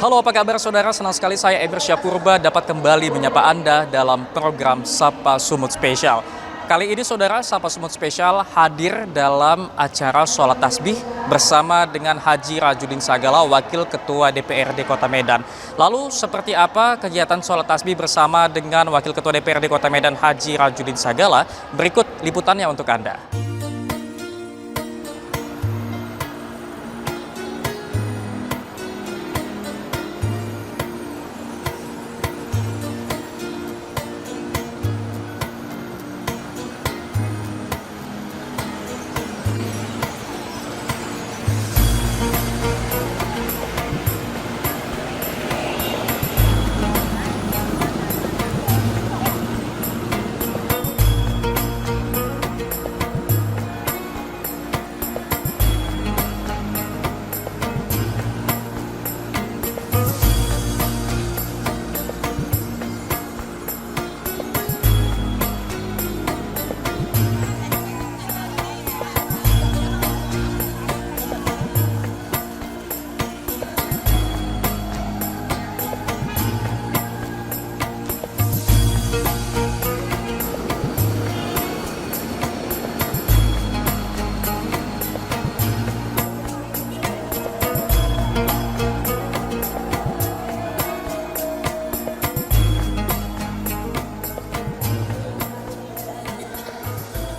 Halo, apa kabar saudara? Senang sekali saya Emir Syapurba dapat kembali menyapa Anda dalam program Sapa Sumut Spesial. Kali ini saudara, Sapa Sumut Spesial hadir dalam acara sholat tasbih bersama dengan Haji Rajudin Sagala, Wakil Ketua DPRD Kota Medan. Lalu seperti apa kegiatan sholat tasbih bersama dengan Wakil Ketua DPRD Kota Medan Haji Rajudin Sagala? Berikut liputannya untuk Anda.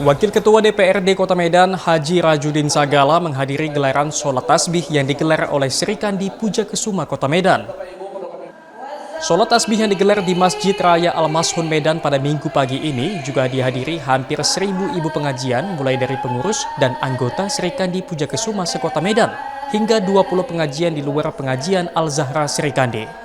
Wakil Ketua DPRD Kota Medan Haji Rajudin Sagala menghadiri gelaran sholat tasbih yang digelar oleh Sri Kandi Pujakesuma Kota Medan. Sholat tasbih yang digelar di Masjid Raya Al-Mashun Medan pada Minggu pagi ini juga dihadiri hampir 1.000 ibu pengajian mulai dari pengurus dan anggota Sri Kandi Pujakesuma se-Kota Medan hingga 20 pengajian di luar pengajian Al-Zahra Sri Kandi.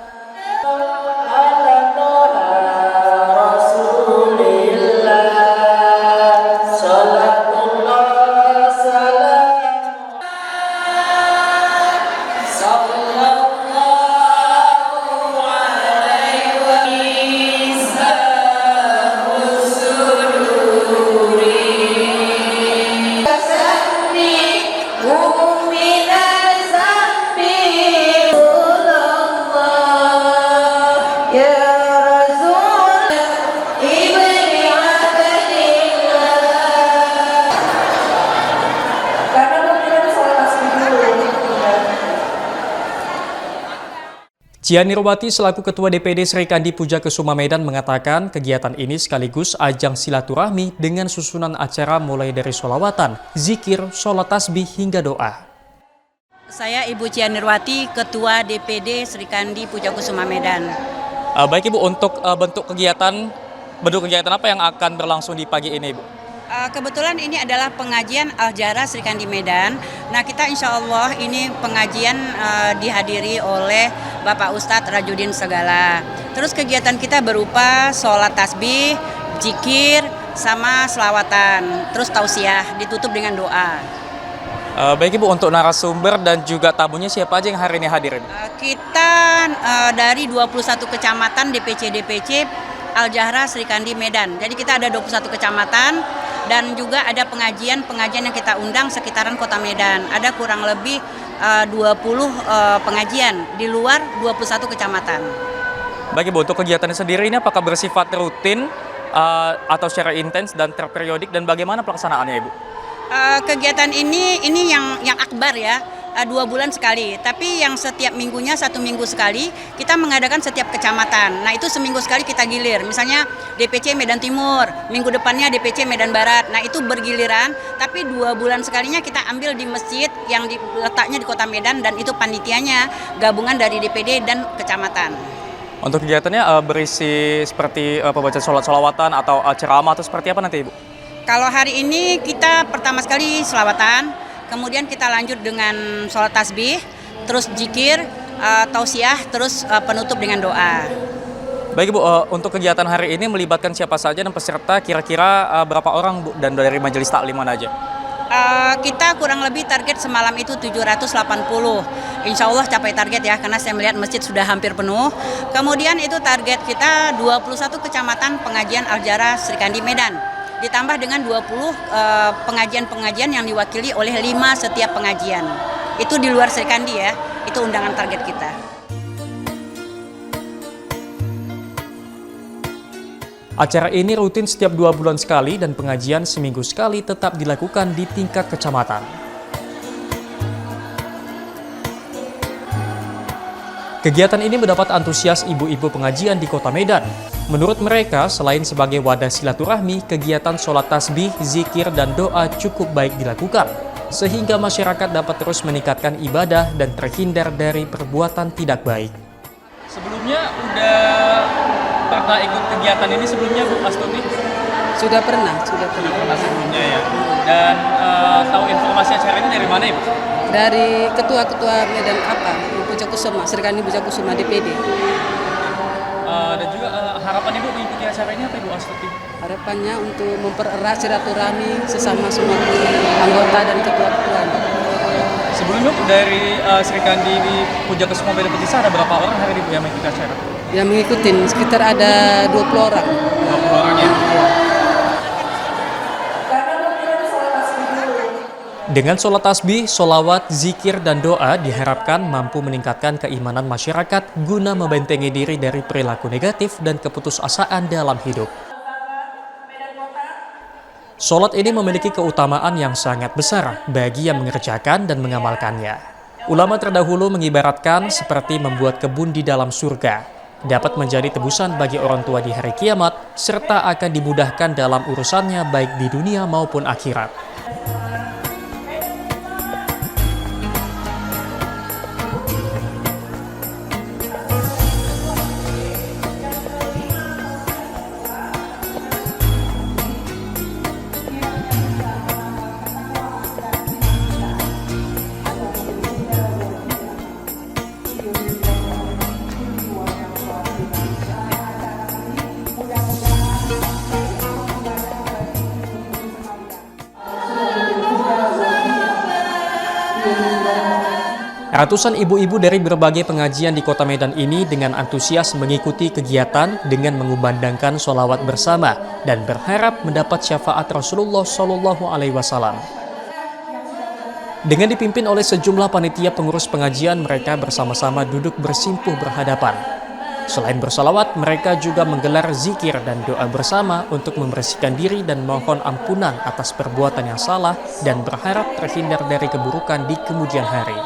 Cia Nirwati selaku Ketua DPD Sri Kandi Pujakesuma Medan mengatakan kegiatan ini sekaligus ajang silaturahmi dengan susunan acara mulai dari sholawatan, zikir, sholat tasbih hingga doa. Saya Ibu Cia Nirwati, Ketua DPD Sri Kandi Pujakesuma Medan. Baik Ibu, untuk bentuk kegiatan apa yang akan berlangsung di pagi ini Ibu? Kebetulan ini adalah pengajian Al-Zahra Sri Kandi Medan. Nah, kita insya Allah ini pengajian dihadiri oleh Bapak Ustadz Rajudin Sagala. Terus kegiatan kita berupa sholat tasbih, zikir, sama selawatan. Terus tausiah, ditutup dengan doa. Baik Ibu, untuk narasumber dan juga tamunya siapa aja yang hari ini hadir? Kita dari 21 kecamatan DPC Al-Zahra Sri Kandi Medan. Jadi kita ada 21 kecamatan dan juga ada pengajian yang kita undang sekitaran Kota Medan. Ada kurang lebih 20 pengajian di luar 21 kecamatan. Baik Ibu, untuk kegiatan sendiri ini apakah bersifat rutin atau secara intens dan terperiodik, dan bagaimana pelaksanaannya Ibu? Kegiatan ini yang akbar ya. 2 bulan sekali, tapi yang setiap minggunya 1 minggu sekali kita mengadakan setiap kecamatan. Nah, itu seminggu sekali kita gilir, misalnya DPC Medan Timur, minggu depannya DPC Medan Barat. Nah, itu bergiliran, tapi 2 bulan sekalinya kita ambil di masjid yang letaknya di Kota Medan, dan itu panitianya gabungan dari DPD dan kecamatan. Untuk kegiatannya berisi seperti pembacaan sholawatan atau ceramah atau seperti apa nanti Ibu? Kalau hari ini kita pertama sekali selawatan, kemudian kita lanjut dengan sholat tasbih, terus zikir, tausiah, terus penutup dengan doa. Baik Ibu, untuk kegiatan hari ini melibatkan siapa saja dan peserta kira-kira berapa orang Bu, dan dari majelis taklim mana aja? Kita kurang lebih target semalam itu 780. Insya Allah capai target ya, karena saya melihat masjid sudah hampir penuh. Kemudian itu target kita 21 kecamatan pengajian Al-Zahra Sri Kandi Medan. Ditambah dengan 20 pengajian-pengajian yang diwakili oleh 5 setiap pengajian. Itu di luar Sri Kandi ya, itu undangan target kita. Acara ini rutin setiap 2 bulan sekali dan pengajian seminggu sekali tetap dilakukan di tingkat kecamatan. Kegiatan ini mendapat antusias ibu-ibu pengajian di Kota Medan. Menurut mereka, selain sebagai wadah silaturahmi, kegiatan sholat tasbih, zikir, dan doa cukup baik dilakukan, sehingga masyarakat dapat terus meningkatkan ibadah dan terhindar dari perbuatan tidak baik. Sebelumnya udah pernah ikut kegiatan ini sebelumnya, Bu Astuti? Sudah pernah Sebelumnya ya. Dan tahu informasi acara ini dari mana, Ibu? dari ketua-ketua Medan Puja Kusuma, Serikandi Puja Kusuma DPD. Dan juga harapan Ibu mengikuti acara ini apa, Ibu Astuti? Harapannya untuk mempererat silaturahmi sesama semua anggota dan ketua-ketua. Sebelumnya dari Serikandi di Puja Kusuma Medan Petisa ada berapa orang hari ini, Bu, yang mengikuti acara? Yang mengikuti sekitar ada 20 orang. 20 orang ya. Dengan sholat tasbih, sholawat, zikir, dan doa diharapkan mampu meningkatkan keimanan masyarakat guna membentengi diri dari perilaku negatif dan keputusasaan dalam hidup. Sholat ini memiliki keutamaan yang sangat besar bagi yang mengerjakan dan mengamalkannya. Ulama terdahulu mengibaratkan seperti membuat kebun di dalam surga, dapat menjadi tebusan bagi orang tua di hari kiamat, serta akan dimudahkan dalam urusannya baik di dunia maupun akhirat. Ratusan ibu-ibu dari berbagai pengajian di Kota Medan ini dengan antusias mengikuti kegiatan dengan mengumandangkan sholawat bersama dan berharap mendapat syafaat Rasulullah SAW. Dengan dipimpin oleh sejumlah panitia pengurus pengajian, mereka bersama-sama duduk bersimpuh berhadapan. Selain bersolawat, mereka juga menggelar zikir dan doa bersama untuk membersihkan diri dan mohon ampunan atas perbuatan yang salah dan berharap terhindar dari keburukan di kemudian hari.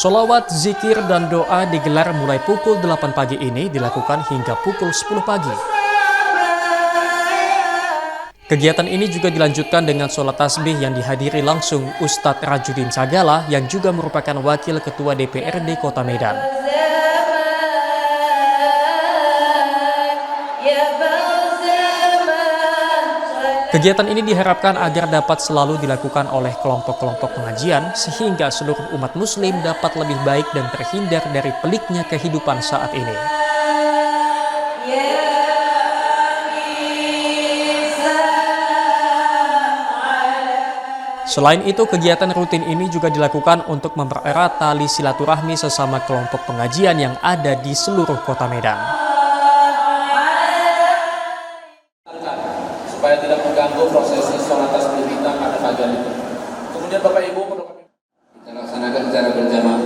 Sholawat, zikir, dan doa digelar mulai pukul 8 pagi ini dilakukan hingga pukul 10 pagi. Kegiatan ini juga dilanjutkan dengan sholat tasbih yang dihadiri langsung Ustadz Rajudin Sagala yang juga merupakan Wakil Ketua DPRD Kota Medan. Kegiatan ini diharapkan agar dapat selalu dilakukan oleh kelompok-kelompok pengajian sehingga seluruh umat muslim dapat lebih baik dan terhindar dari peliknya kehidupan saat ini. Selain itu, kegiatan rutin ini juga dilakukan untuk mempererat tali silaturahmi sesama kelompok pengajian yang ada di seluruh Kota Medan. Supaya tidak mengganggu prosesi sholat tasbih kita pada pagi hari itu. Kemudian Bapak Ibu kita laksanakan secara berjamaah.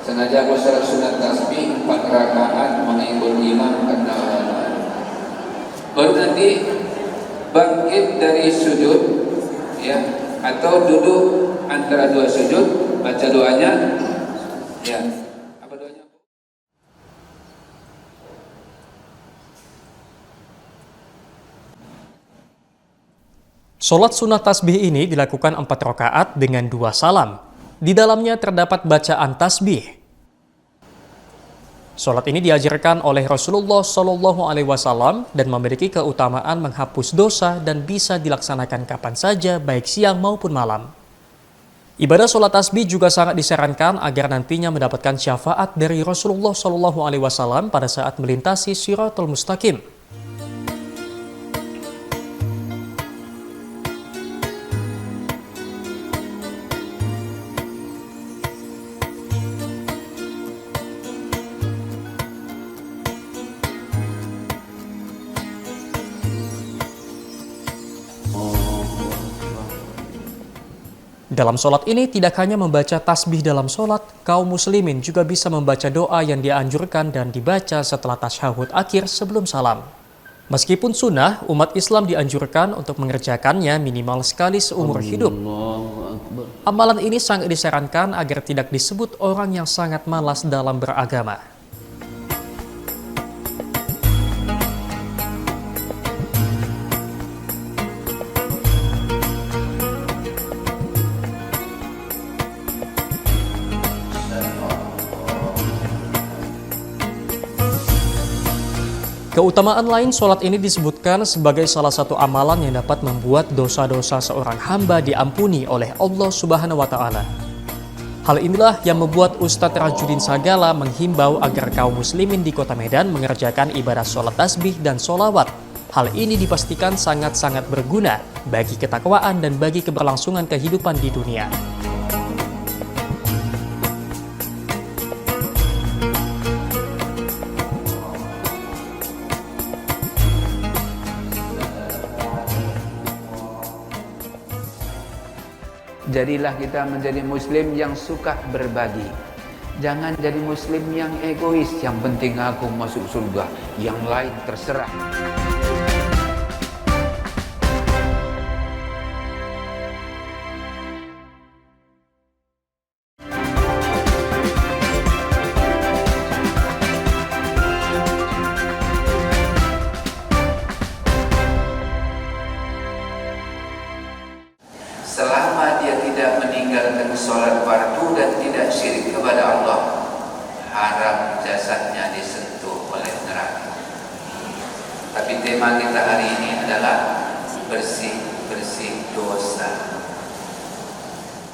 Sengaja aku sholat sunat tasbih 4 rakaat mengikut imam karena baru nanti bangkit dari sujud ya, atau duduk antara dua sujud, baca doanya, ya. Apa doanya? Sholat sunat tasbih ini dilakukan 4 rakaat dengan 2 salam. Di dalamnya terdapat bacaan tasbih. Sholat ini diajarkan oleh Rasulullah Shallallahu Alaihi Wasallam dan memiliki keutamaan menghapus dosa dan bisa dilaksanakan kapan saja, baik siang maupun malam. Ibadah sholat tasbih juga sangat disarankan agar nantinya mendapatkan syafaat dari Rasulullah Shallallahu Alaihi Wasallam pada saat melintasi Shirathul Mustaqim. Dalam sholat ini tidak hanya membaca tasbih dalam sholat, kaum muslimin juga bisa membaca doa yang dianjurkan dan dibaca setelah tasyahud akhir sebelum salam. Meskipun sunnah, umat Islam dianjurkan untuk mengerjakannya minimal sekali seumur hidup. Amalan ini sangat disarankan agar tidak disebut orang yang sangat malas dalam beragama. Keutamaan lain sholat ini disebutkan sebagai salah satu amalan yang dapat membuat dosa-dosa seorang hamba diampuni oleh Allah Subhanahu wa Ta'ala. Hal inilah yang membuat Ustadz Rajudin Sagala menghimbau agar kaum muslimin di Kota Medan mengerjakan ibadah sholat tasbih dan sholawat. Hal ini dipastikan sangat-sangat berguna bagi ketakwaan dan bagi keberlangsungan kehidupan di dunia. Jadilah kita menjadi muslim yang suka berbagi. Jangan jadi muslim yang egois, yang penting aku masuk surga, yang lain terserah. Selama dia tidak meninggalkan sholat fardu dan tidak syirik kepada Allah, haram jasadnya disentuh oleh neraka. Tapi tema kita hari ini adalah bersih-bersih dosa.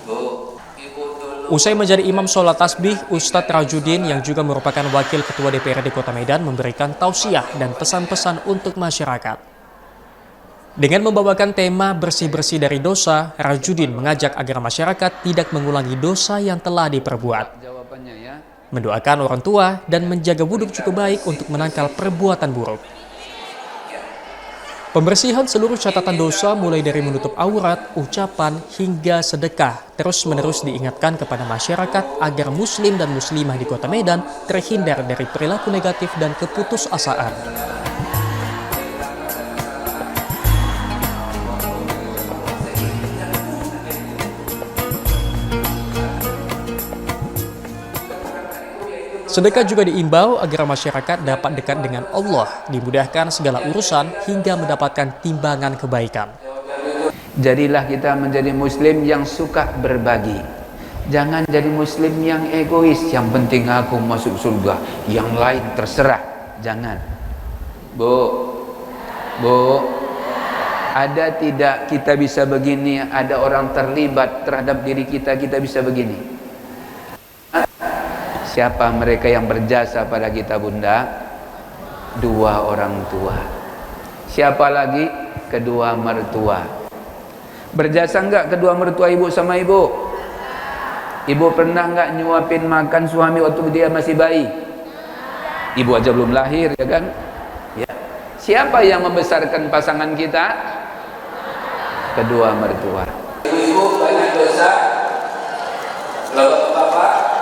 Bu, Ibu dulu. Usai menjadi imam sholat tasbih, Ustadz Rajudin yang juga merupakan wakil ketua DPRD Kota Medan memberikan tausiah dan pesan-pesan untuk masyarakat. Dengan membawakan tema bersih-bersih dari dosa, Rajudin mengajak agar masyarakat tidak mengulangi dosa yang telah diperbuat. Jawabannya ya. Mendoakan orang tua dan menjaga wudhu cukup baik untuk menangkal perbuatan buruk. Pembersihan seluruh catatan dosa mulai dari menutup aurat, ucapan, hingga sedekah terus-menerus diingatkan kepada masyarakat agar muslim dan muslimah di Kota Medan terhindar dari perilaku negatif dan keputusasaan. Sedekah juga diimbau agar masyarakat dapat dekat dengan Allah, dimudahkan segala urusan hingga mendapatkan timbangan kebaikan. Jadilah kita menjadi muslim yang suka berbagi. Jangan jadi muslim yang egois, yang penting aku masuk surga, yang lain terserah. Jangan. Bu, ada tidak kita bisa begini, ada orang terlibat terhadap diri kita, kita bisa begini. Siapa mereka yang berjasa pada kita, Bunda? 2 orang tua. Siapa lagi? Kedua mertua. Berjasa enggak kedua mertua ibu sama ibu? Ibu pernah enggak nyuapin makan suami waktu dia masih bayi? Ibu aja belum lahir, ya kan? Ya. Siapa yang membesarkan pasangan kita? Kedua mertua. Ibu banyak dosa. Kalau bapak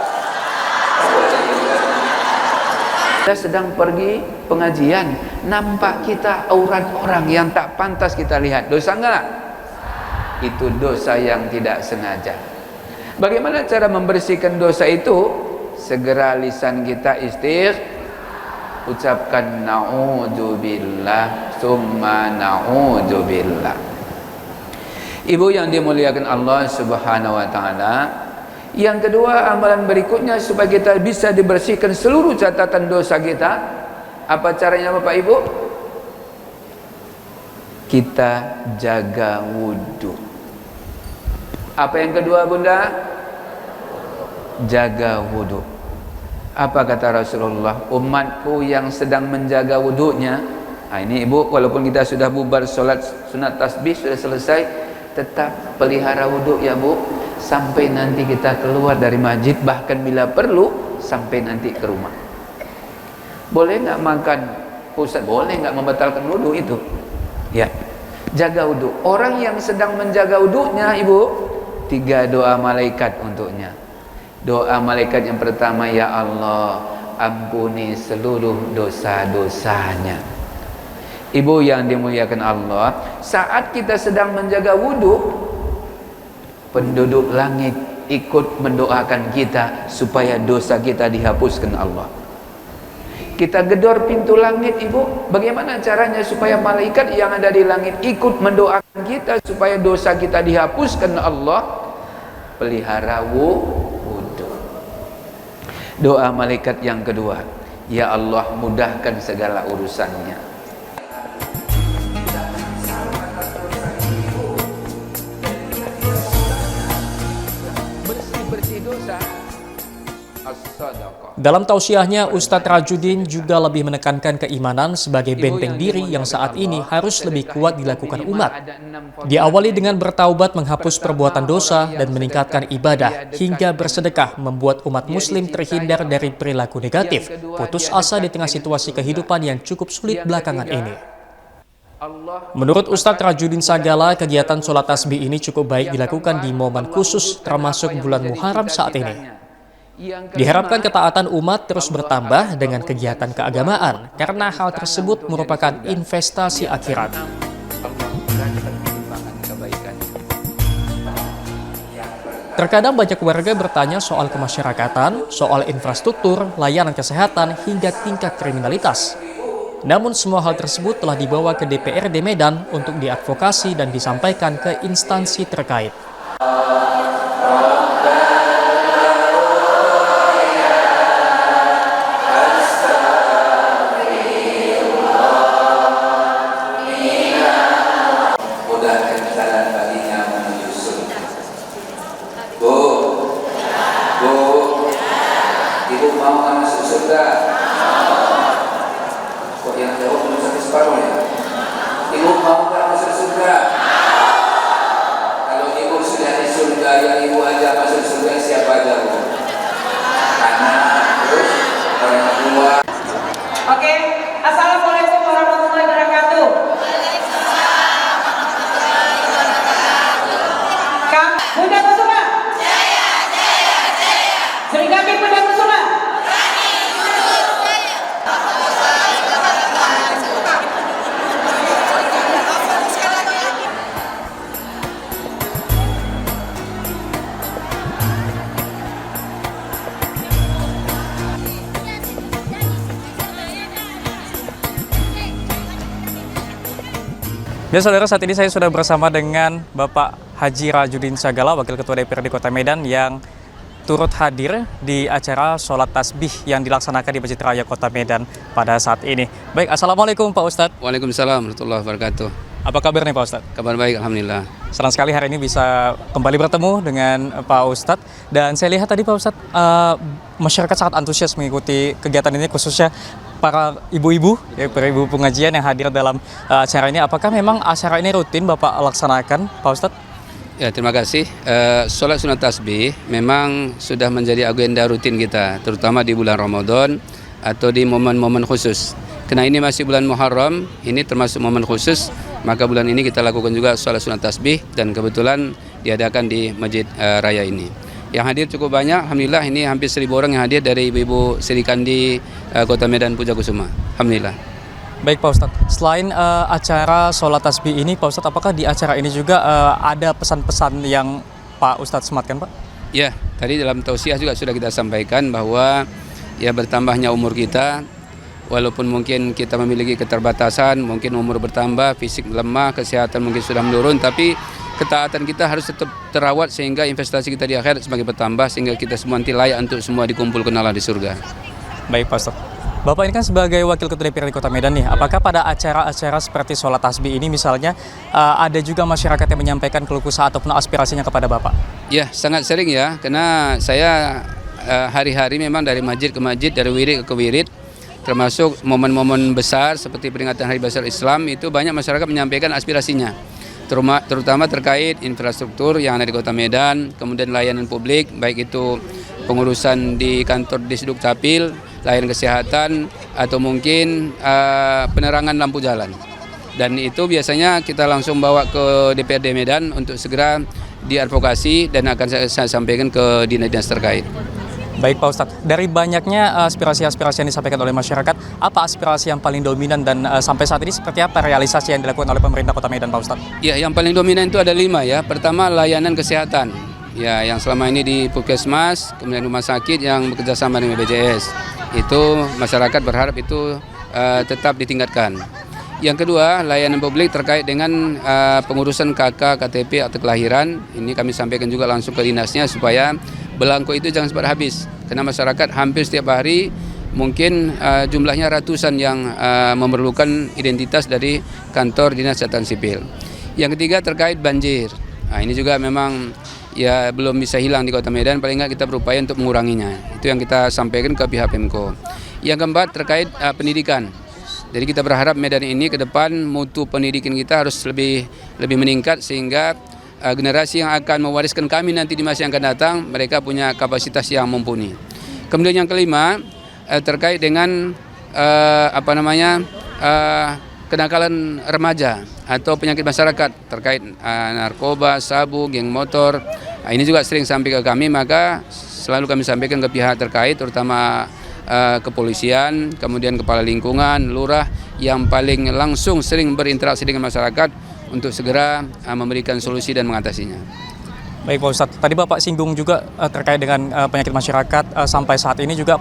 kita sedang pergi pengajian, nampak kita aurat orang yang tak pantas kita lihat. Dosa enggak? itu dosa yang tidak sengaja. Bagaimana cara membersihkan dosa itu? Segera lisan kita ucapkan na'udzubillah summa na'udzubillah. Ibu yang dimuliakan Allah Subhanahu wa taala, yang kedua, amalan berikutnya supaya kita bisa dibersihkan seluruh catatan dosa kita. Apa caranya Bapak Ibu? Kita jaga wudhu. Apa yang kedua Bunda? Jaga wudhu. Apa kata Rasulullah? Umatku yang sedang menjaga wudhunya. Nah ini Ibu, walaupun kita sudah bubar sholat sunat tasbih, sudah selesai, tetap pelihara wudhu ya Bu, sampai nanti kita keluar dari masjid, bahkan bila perlu sampai nanti ke rumah. Boleh nggak makan Ustaz? Boleh nggak membatalkan wudhu itu? Ya, jaga wudhu. Orang yang sedang menjaga wudhunya Ibu, 3 doa malaikat untuknya. Doa malaikat yang pertama, ya Allah ampuni seluruh dosa-dosanya. Ibu yang dimuliakan Allah, saat kita sedang menjaga wudhu, penduduk langit ikut mendoakan kita supaya dosa kita dihapuskan Allah. Kita gedor pintu langit Ibu, bagaimana caranya supaya malaikat yang ada di langit ikut mendoakan kita supaya dosa kita dihapuskan Allah? Pelihara wudhu. Doa malaikat yang kedua, ya Allah mudahkan segala urusannya. Bersih dosa. Dalam tausiahnya, Ustadz Rajudin juga lebih menekankan keimanan sebagai benteng diri yang saat ini harus lebih kuat dilakukan umat. Diawali dengan bertaubat menghapus perbuatan dosa dan meningkatkan ibadah, hingga bersedekah membuat umat muslim terhindar dari perilaku negatif, putus asa di tengah situasi kehidupan yang cukup sulit belakangan ini. Menurut Ustadz Rajudin Sagala, kegiatan sholat tasbih ini cukup baik dilakukan di momen khusus termasuk bulan Muharram saat ini. Diharapkan ketaatan umat terus bertambah dengan kegiatan keagamaan, karena hal tersebut merupakan investasi akhirat. Terkadang banyak warga bertanya soal kemasyarakatan, soal infrastruktur, layanan kesehatan, hingga tingkat kriminalitas. Namun semua hal tersebut telah dibawa ke DPRD Medan untuk diadvokasi dan disampaikan ke instansi terkait. Ibu mau nggak masuk surga? Kok yang jawab belum sampai separuh ya? Ibu mau nggak masuk surga? Kalau ibu sudah di surga, yang ibu ajak masuk surga siapa aja Bu? Anak, terus orang tua. Oke, assalamualaikum warahmatullahi wabarakatuh. Kang Bunda Kusuma. Jaya, jaya, jaya. Serikandi Bunda Kusuma. Ya saudara, saat ini saya sudah bersama dengan Bapak Haji Rajudin Sagala, Wakil Ketua DPRD Kota Medan, yang turut hadir di acara sholat tasbih yang dilaksanakan di Masjid Raya Kota Medan pada saat ini. Baik, Assalamualaikum Pak Ustadz. Waalaikumsalam warahmatullahi wabarakatuh. Apa kabar nih Pak Ustadz? Kabar baik, alhamdulillah. Senang sekali hari ini bisa kembali bertemu dengan Pak Ustadz. Dan saya lihat tadi Pak Ustadz, masyarakat sangat antusias mengikuti kegiatan ini, khususnya para ibu-ibu, ya, para ibu pengajian yang hadir dalam acara ini. Apakah memang acara ini rutin Bapak laksanakan, Pak Ustadz? Ya, terima kasih. Sholat sunat tasbih memang sudah menjadi agenda rutin kita, terutama di bulan Ramadan atau di momen-momen khusus. Karena ini masih bulan Muharram, ini termasuk momen khusus, maka bulan ini kita lakukan juga sholat sunat tasbih, dan kebetulan diadakan di Masjid Raya ini. Yang hadir cukup banyak, alhamdulillah, ini hampir 1000 orang yang hadir dari ibu-ibu Serikandi Kota Medan Puja Kusuma. Alhamdulillah. Baik Pak Ustadz, selain acara sholat tasbih ini Pak Ustadz, apakah di acara ini juga ada pesan-pesan yang Pak Ustadz sematkan Pak? Ya, tadi dalam tausiah juga sudah kita sampaikan bahwa ya bertambahnya umur kita, walaupun mungkin kita memiliki keterbatasan, mungkin umur bertambah, fisik lemah, kesehatan mungkin sudah menurun, tapi ketaatan kita harus tetap terawat sehingga investasi kita di akhirat semakin bertambah, sehingga kita semua nanti layak untuk semua dikumpulkan Allah di surga. Baik Pak Ustadz. Bapak ini kan sebagai Wakil Ketua DPRD Kota Medan nih, apakah pada acara-acara seperti sholat tasbih ini misalnya ada juga masyarakat yang menyampaikan keluh kesah ataupun aspirasinya kepada Bapak? Ya, sangat sering ya, karena saya hari-hari memang dari masjid ke masjid, dari wirid ke wirid, termasuk momen-momen besar seperti peringatan Hari Besar Islam, itu banyak masyarakat menyampaikan aspirasinya, terutama terkait infrastruktur yang ada di Kota Medan, kemudian layanan publik, baik itu pengurusan di kantor Disduk Capil, layanan kesehatan, atau mungkin penerangan lampu jalan. Dan itu biasanya kita langsung bawa ke DPRD Medan untuk segera diadvokasi dan akan saya sampaikan ke dinas-dinas terkait. Baik Pak Ustadz, dari banyaknya aspirasi-aspirasi yang disampaikan oleh masyarakat, apa aspirasi yang paling dominan dan sampai saat ini seperti apa realisasi yang dilakukan oleh pemerintah Kota Medan Pak Ustadz? Ya, yang paling dominan itu ada 5 ya. Pertama, layanan kesehatan. Ya, yang selama ini di Puskesmas, kemudian rumah sakit yang bekerja sama dengan BPJS. Itu masyarakat berharap itu tetap ditingkatkan. Yang kedua, layanan publik terkait dengan pengurusan KK, KTP atau kelahiran. Ini kami sampaikan juga langsung ke dinasnya supaya belangko itu jangan sempat habis. Karena masyarakat hampir setiap hari mungkin jumlahnya ratusan yang memerlukan identitas dari kantor Dinas Catatan Sipil. Yang ketiga terkait banjir. Nah, ini juga memang ya belum bisa hilang di Kota Medan, paling nggak kita berupaya untuk menguranginya. Itu yang kita sampaikan ke pihak Pemko. Yang keempat terkait pendidikan. Jadi kita berharap Medan ini ke depan mutu pendidikan kita harus lebih meningkat sehingga generasi yang akan mewariskan kami nanti di masa yang akan datang mereka punya kapasitas yang mumpuni. Kemudian yang kelima terkait dengan kenakalan remaja atau penyakit masyarakat terkait narkoba, sabu, geng motor. Nah, ini juga sering sampai ke kami, maka selalu kami sampaikan ke pihak terkait, terutama kepolisian, kemudian kepala lingkungan, lurah yang paling langsung sering berinteraksi dengan masyarakat untuk segera memberikan solusi dan mengatasinya. Baik Pak Ustadz, tadi Bapak singgung juga terkait dengan penyakit masyarakat. Sampai saat ini juga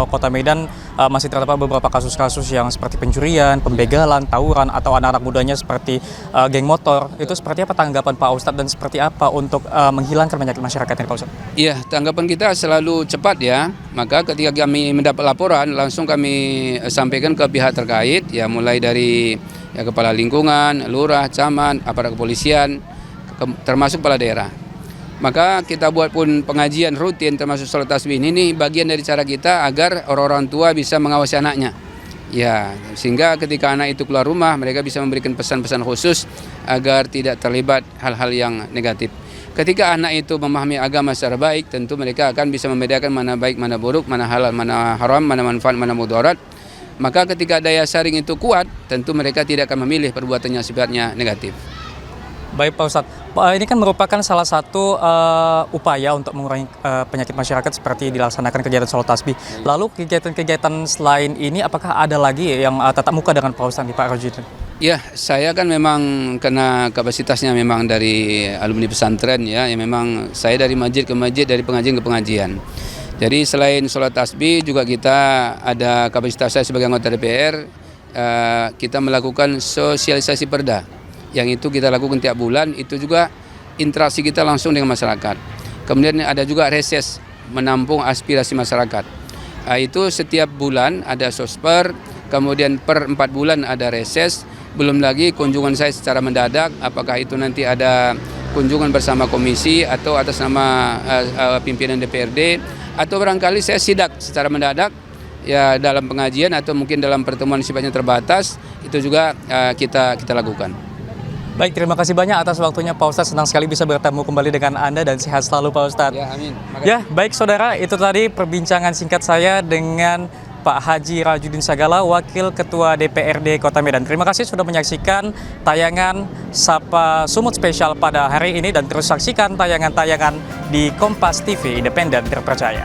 Kota Medan masih terdapat beberapa kasus-kasus yang seperti pencurian, pembegalan, tawuran, atau anak-anak mudanya seperti geng motor. Itu seperti apa tanggapan Pak Ustadz dan seperti apa untuk menghilangkan penyakit masyarakat ini Pak Ustadz? Iya, tanggapan kita selalu cepat ya. Maka ketika kami mendapat laporan, langsung kami sampaikan ke pihak terkait, ya mulai dari ya, kepala lingkungan, lurah, camat, aparat kepolisian, termasuk kepala daerah. Maka kita buat pun pengajian rutin termasuk sholat tasbih ini bagian dari cara kita agar orang-orang tua bisa mengawasi anaknya. Ya, sehingga ketika anak itu keluar rumah mereka bisa memberikan pesan-pesan khusus agar tidak terlibat hal-hal yang negatif. Ketika anak itu memahami agama secara baik, tentu mereka akan bisa membedakan mana baik, mana buruk, mana halal, mana haram, mana manfaat, mana mudarat. Maka ketika daya saring itu kuat, tentu mereka tidak akan memilih perbuatan yang sifatnya negatif. Baik Pak Ustadz, ini kan merupakan salah satu upaya untuk mengurangi penyakit masyarakat seperti dilaksanakan kegiatan sholat tasbih. Lalu kegiatan-kegiatan selain ini apakah ada lagi yang tatap muka dengan Pak Ustadz, Pak Rajudin? Ya, saya kan memang kena kapasitasnya memang dari alumni pesantren ya, yang memang saya dari masjid ke masjid, dari pengajian ke pengajian. Jadi selain sholat tasbih juga kita ada kapasitas saya sebagai anggota DPR, kita melakukan sosialisasi perda. Yang itu kita lakukan tiap bulan, itu juga interaksi kita langsung dengan masyarakat. Kemudian ada juga reses, menampung aspirasi masyarakat. Itu setiap bulan ada sosper, kemudian per 4 bulan ada reses, belum lagi kunjungan saya secara mendadak, apakah itu nanti ada kunjungan bersama komisi atau atas nama pimpinan DPRD, atau barangkali saya sidak secara mendadak, ya dalam pengajian atau mungkin dalam pertemuan sifatnya terbatas, itu juga kita lakukan. Baik, terima kasih banyak atas waktunya Pak Ustadz. Senang sekali bisa bertemu kembali dengan Anda dan sehat selalu Pak Ustadz. Ya, amin. Makasih. Ya, baik saudara, itu tadi perbincangan singkat saya dengan Pak Haji Rajudin Sagala, Wakil Ketua DPRD Kota Medan. Terima kasih sudah menyaksikan tayangan Sapa Sumut spesial pada hari ini dan terus saksikan tayangan-tayangan di Kompas TV Independen Terpercaya.